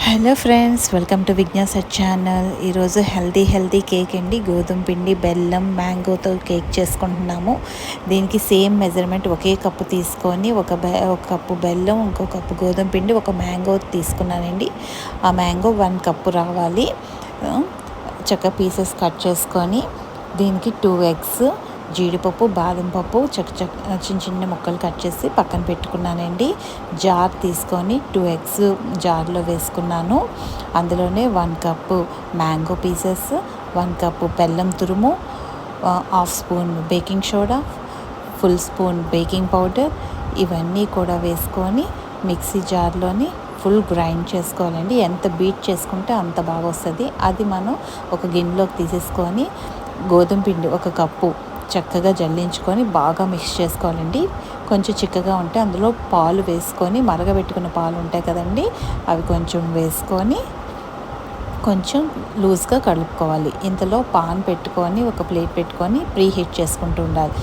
Hello friends, welcome to Vijnasa channel. ఈరోజు healthy cake అండి. గోధుమ పిండి, బెల్లం, మ్యాంగోతో కేక్ చేసుకుంటున్నాము. దీనికి సేమ్ మెజర్మెంట్ ఒకే కప్పు తీసుకొని ఒక కప్పు బెల్లం, ఇంకో కప్పు గోధుమ పిండి, ఒక మ్యాంగో తీసుకున్నానండి. ఆ మ్యాంగో 1 కప్పు రావాలి. చక్క పీసెస్ కట్ చేసుకొని దీనికి 2 ఎగ్స్, జీడిపప్పు, బాదం పప్పు చిన్న ముక్కలు కట్ చేసి పక్కన పెట్టుకున్నానండి. జార్ తీసుకొని 2 ఎగ్స్ జార్లో వేసుకున్నాను. అందులోనే 1 కప్పు మ్యాంగో పీసెస్, 1 కప్పు బెల్లం తురుము, 1/2 spoon baking soda, full spoon baking powder, ఇవన్నీ కూడా వేసుకొని మిక్సీ జార్లోని ఫుల్ గ్రైండ్ చేసుకోవాలండి. ఎంత బీట్ చేసుకుంటే అంత బాగా వస్తుంది. అది మనం ఒక గిన్నెలోకి తీసేసుకొని గోధుమ పిండి 1 కప్పు చక్కగా జల్లించుకొని బాగా మిక్స్ చేసుకోవాలండి. కొంచెం చిక్కగా ఉంటే అందులో పాలు వేసుకొని, మరగబెట్టుకున్న పాలు ఉంటాయి కదండి, అవి కొంచెం వేసుకొని కొంచెం లూజ్గా కలుపుకోవాలి. ఇంతలో పాన్ పెట్టుకొని ఒక ప్లేట్ పెట్టుకొని ప్రీ హీట్ చేసుకుంటూ ఉండాలి.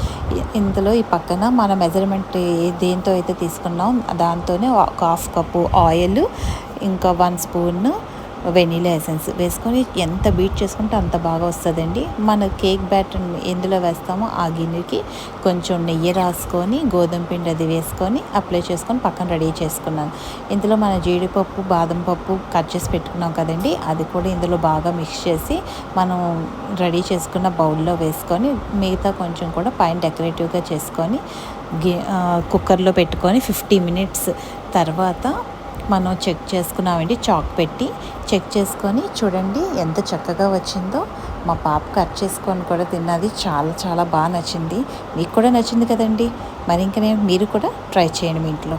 ఇంతలో ఈ పక్కన మన మెజర్మెంట్ దేంతో అయితే తీసుకున్నాం దాంతోనే 1/2 కప్పు ఆయిల్, ఇంకా 1 స్పూన్ వెనీలా ఎసెన్స్ వేసుకొని ఎంత బీట్ చేసుకుంటే అంత బాగా వస్తుందండి. మన కేక్ బ్యాటర్ ఎందులో వేస్తామో ఆ గిన్నెకి కొంచెం నెయ్యి రాసుకొని గోధుమ పిండి అది వేసుకొని అప్లై చేసుకొని పక్కన రెడీ చేసుకున్నాను. ఇందులో మన జీడిపప్పు, బాదం పప్పు కట్ చేసి పెట్టుకున్నాం కదండి, అది కూడా ఇందులో బాగా మిక్స్ చేసి మనం రెడీ చేసుకున్న బౌల్లో వేసుకొని మిగతా కొంచెం కూడా పైన డెకరేటివ్గా చేసుకొని కుక్కర్లో పెట్టుకొని 50 మినిట్స్ తర్వాత మనం చెక్ చేసుకున్నామండి. చాక్ పెట్టి చెక్ చేసుకొని చూడండి ఎంత చక్కగా వచ్చిందో. మా పాప కట్ చేసుకొని కూడా తిన్నది. చాలా బాగా నచ్చింది. మీకు కూడా నచ్చింది కదండి. మరి ఇంక మీరు కూడా ట్రై చేయండి మీ ఇంట్లో.